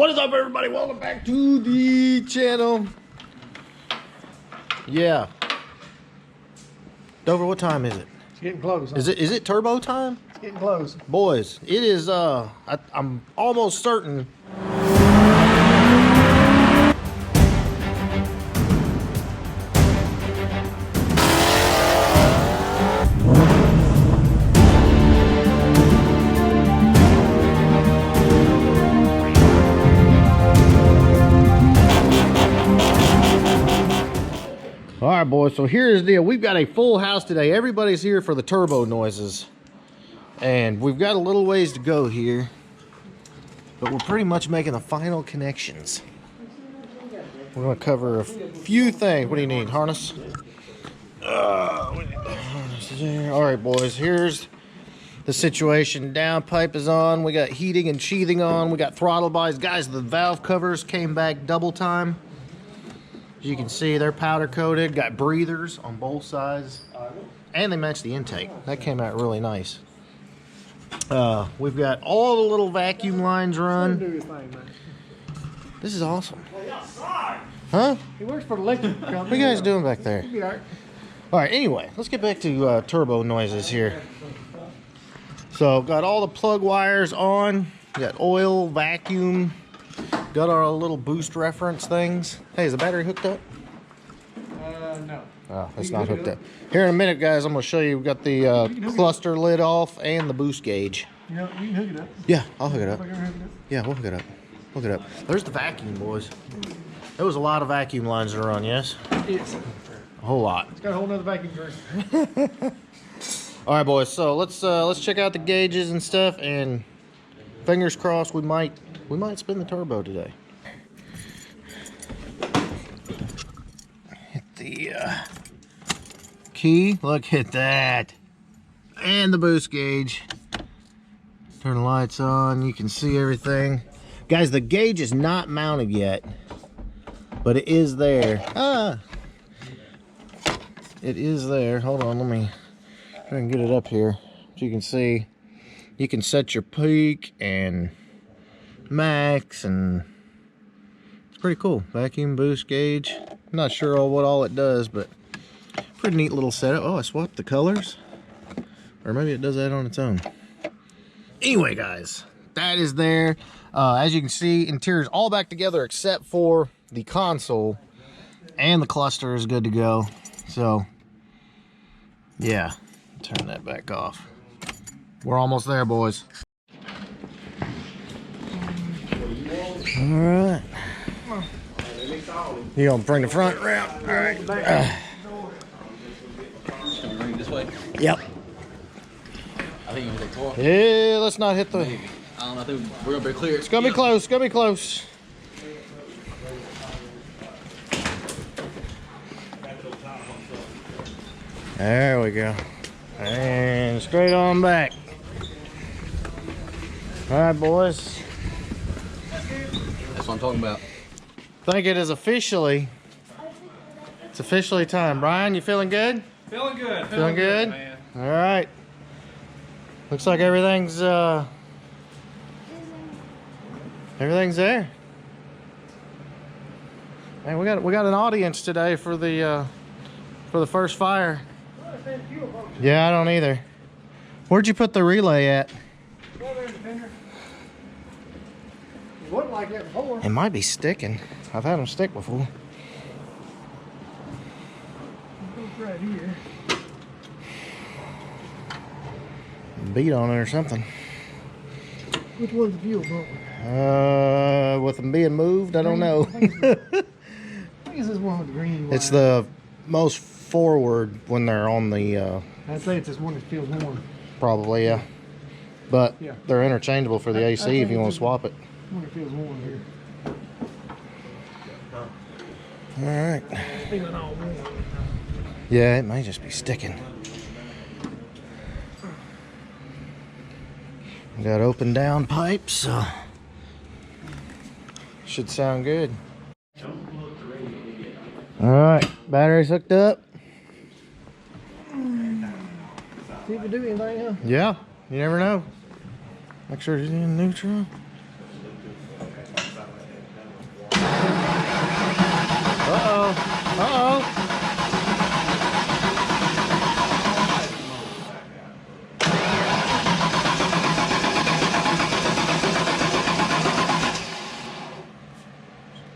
What is up, everybody? Welcome back to the channel. Yeah. Dover, what time is it? It's getting close. Huh? Is it turbo time? It's getting close. Boys, it is, I'm almost certain. All right, boys, so here's the deal. We've got a full house today. Everybody's here for the turbo noises. And we've got a little ways to go here. But we're pretty much making the final connections. We're going to cover a few things. What do you need? Harness? Harness is there. All right, boys, here's the situation. Downpipe is on. We got heating and sheathing on. We got throttle bodies. Guys, the valve covers came back double time. As you can see, they're powder coated, got breathers on both sides, and they match the intake. That came out really nice. We've got all the little vacuum lines run. This is awesome. Huh? He works for the electric company. What are you guys doing back there? All right, anyway, let's get back to turbo noises here. So, got all the plug wires on. We got oil, vacuum. Got our little boost reference things. Hey, is the battery hooked up? No. Oh, it's not hooked up. Here in a minute, guys, I'm going to show you. We've got the cluster lid off and the boost gauge. You know, you can hook it up. Yeah, I'll hook it up. Yeah, we'll hook it up. Hook it up. There's the vacuum, boys. There was a lot of vacuum lines to run, yes? Yes. A whole lot. It's got a whole nother vacuum drain. All right, boys. So let's check out the gauges and stuff, and fingers crossed we might spin the turbo today. Hit the key. Look at that. And the boost gauge. Turn the lights on. You can see everything. Guys, the gauge is not mounted yet, but it is there. It is there. Hold on, let me try and get it up here so you can see. You can set your peak and max, and it's pretty cool. Vacuum, boost gauge. I'm not sure what all it does, but pretty neat little setup. Oh, I swapped the colors, or maybe it does that on its own. Anyway, guys, that is there. As you can see, interior's all back together except for the console, and the cluster is good to go. So yeah, turn that back off. We're almost there, boys. All right. You gonna bring the front around? All right. Should we ring this way? Yep. I think it was a tour. Yeah, let's not hit the. I don't know. I think we're gonna be clear. It's gonna be close. It's gonna be close. There we go. And straight on back. All right, boys. That's what I'm talking about. I think it is officially. It's officially time. Brian, you feeling good? Feeling good. Feeling good? Man. All right. Looks like everything's there. Man, we got an audience today for the first fire. Yeah, I don't either. Where'd you put the relay at? Well, there's the finger. It wasn't like that before. It might be sticking. I've had them stick before. It's right here. Beat on it or something. Which one's the fuel pump? With them being moved, I don't know. I think it's this one with the green wire. It's the most forward when they're on the. I'd say it's this one that feels warm. Probably, yeah. But Yeah. they're interchangeable for the I AC think if you want it's to swap it. One that feels warm here. All right. It's feeling all warm. Yeah, it may just be sticking. Got open down pipes, so should sound good. All right, battery's hooked up. See if we do anything, huh? Yeah, you never know. Make sure it's in neutral. Uh-oh.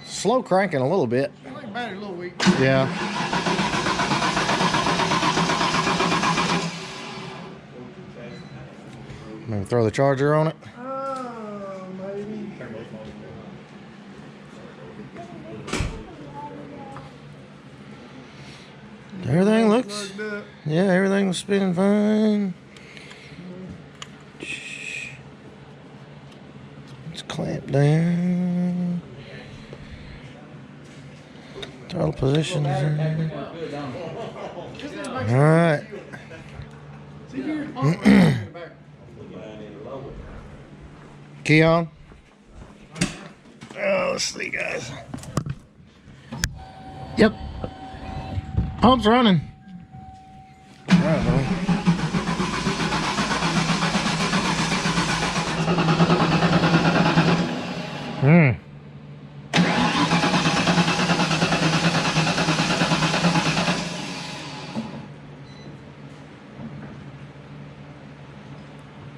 Slow cranking a little bit. I think battery a little weak. Yeah. Maybe throw the charger on it. Maybe. Everything looks, yeah, everything was spinning fine. Let's clamp down. Throttle positions in. All right. Key on. Oh, let's see, guys. Yep. Pump's running. All right, buddy.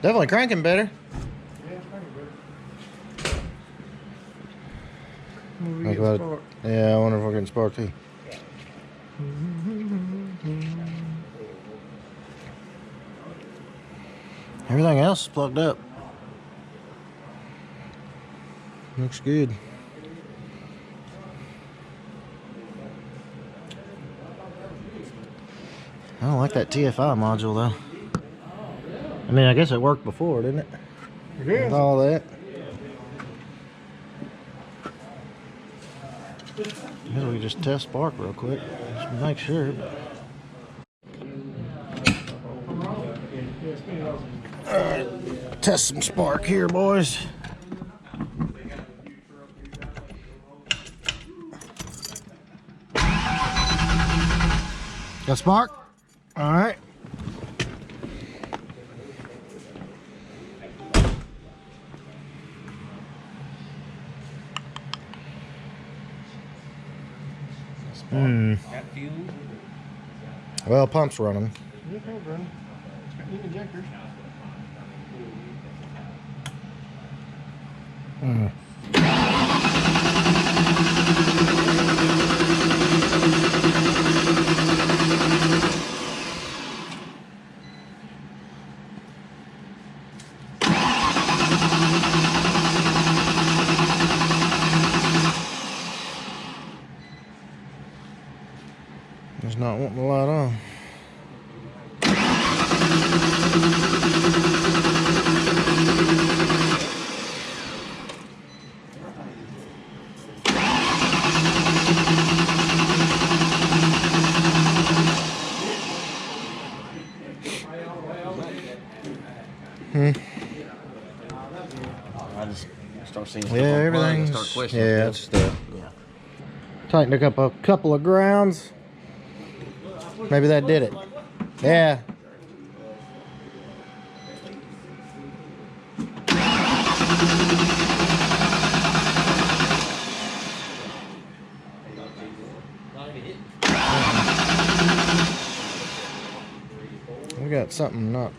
Definitely cranking better. Think about it. Yeah, I wonder if we're getting spark too. Everything else is plugged up. Looks good. I don't like that TFI module though. I mean, I guess it worked before, didn't it? It is. With all that. I guess we could just test spark real quick. Just to make sure. Alright, test some spark here, boys. Got spark? Alright. Well, pump's running. Yeah, pump's running. It's got new injectors. It's not wanting to light on. I just start seeing stuff Yeah, on plug and everything's, start questioning yeah, stuff. it's stuff. Tightened up a couple of grounds. Maybe that did it. Yeah. We got something not.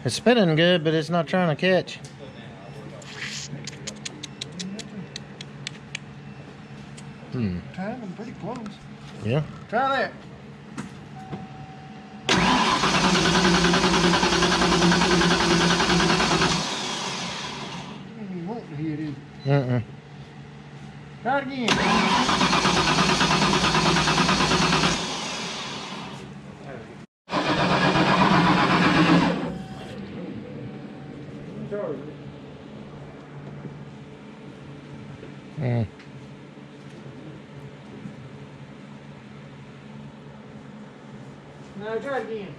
It's spinning good, but it's not trying to catch. Timing pretty close. Yeah. Try that. You want to hear it. Try it again. No, try it again.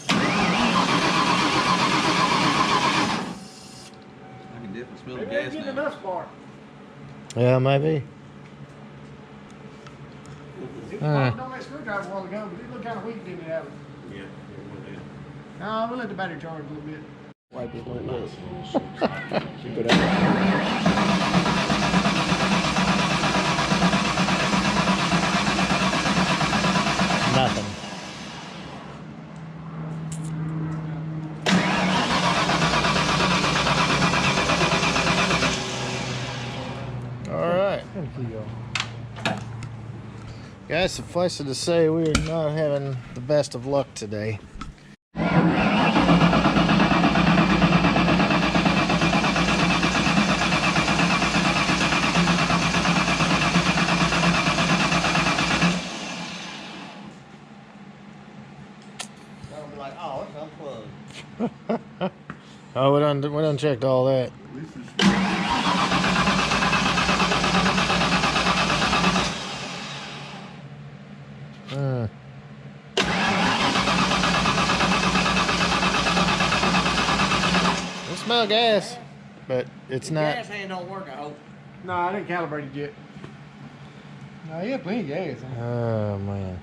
I can definitely smell the Maybe I'm gas getting now. enough spark. Yeah, maybe. It popped on that screwdriver a while ago, but it looked kind of weak, didn't it, Adam? Yeah. No, we'll let the battery charge a little bit. Wipe it like this. Keep it out. Guys, suffice it to say, we are not having the best of luck today. I'll be like, oh, it's unplugged. Oh, we done checked all that. I smell gas, but it's not. Gas hand don't work, I hope. No, I didn't calibrate it yet. No, you have plenty of gas. Huh? Oh man.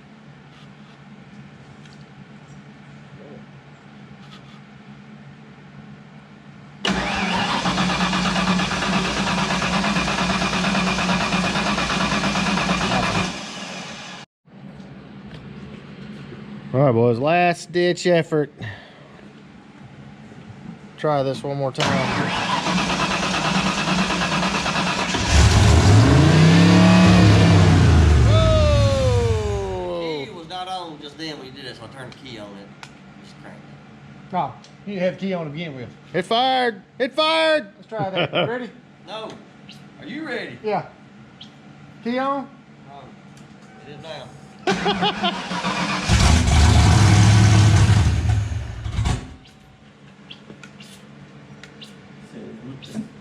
All right, boys, last ditch effort. Try this one more time. Key was not on just then when you did it, so I turned the key on it. Just cranked it. Oh, you didn't have the key on to begin with. It fired! It fired! Let's try that. Ready? No. Are you ready? Yeah. Key on? Oh, it is now.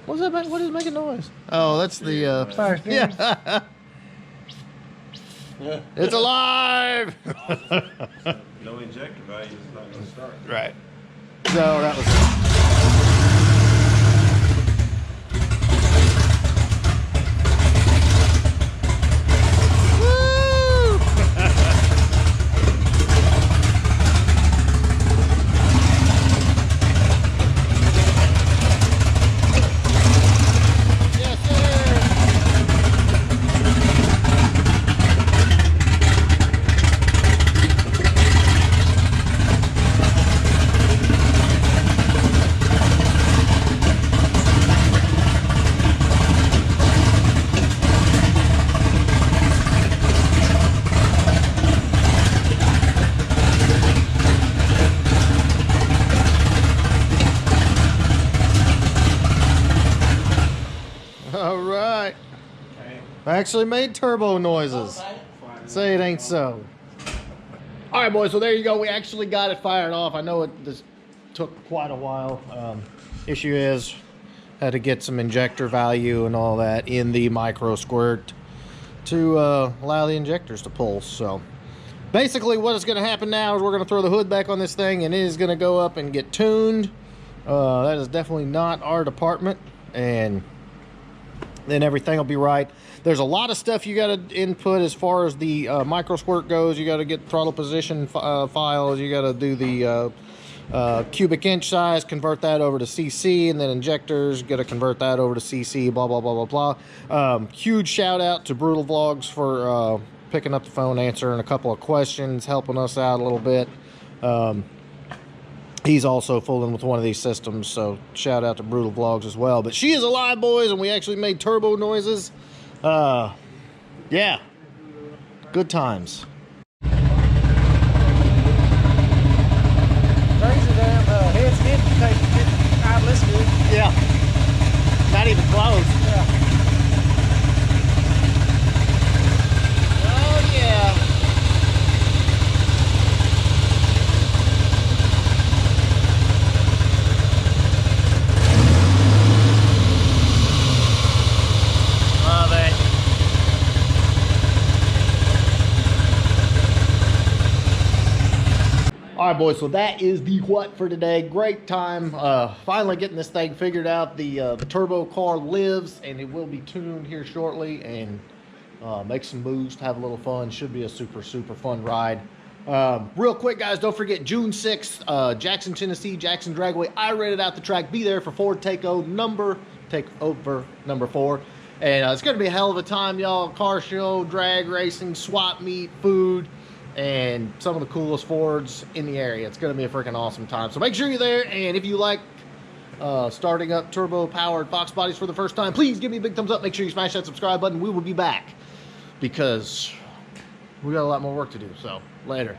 What's that? What is making noise? Oh, that's the Fire extinguisher. yeah. It's alive. No injector value is not going to start. Right. So that was it. Woo! Yes, sir. All right. I actually made turbo noises. Say it ain't so. All right, boys. So there you go. We actually got it fired off. I know this took quite a while. Issue is, had to get some injector value and all that in the micro squirt to allow the injectors to pulse. So basically, what is going to happen now is we're going to throw the hood back on this thing, and it is going to go up and get tuned. That is definitely not our department, and then everything will be right. There's a lot of stuff you got to input as far as the micro squirt goes. You got to get throttle position files. You got to do the cubic inch size, convert that over to cc, and then injectors, got to convert that over to cc, blah, blah, blah, blah, blah. Huge shout out to Brutal Vlogs for picking up the phone, answering a couple of questions, helping us out a little bit. He's also fooling with one of these systems, so shout out to Brutal Vlogs as well. But she is alive, boys, and we actually made turbo noises. Yeah, good times. Change the damn head skid to take out less good. Yeah, not even close. Yeah. Oh, yeah. Love it. All right, boys, so that is the what for today. Great time. Finally getting this thing figured out. The turbo car lives, and it will be tuned here shortly, and make some moves, have a little fun. Should be a super fun ride. Real quick, guys, don't forget June 6th, Jackson, Tennessee, Jackson Dragway. I rented out the track. Be there for Ford Takeover number 4. And it's going to be a hell of a time, y'all. Car show, drag racing, swap meet, food, and some of the coolest Fords in the area. It's going to be a freaking awesome time. So make sure you're there. And if you like starting up turbo-powered Fox bodies for the first time, please give me a big thumbs up. Make sure you smash that subscribe button. We will be back because we got a lot more work to do. So later.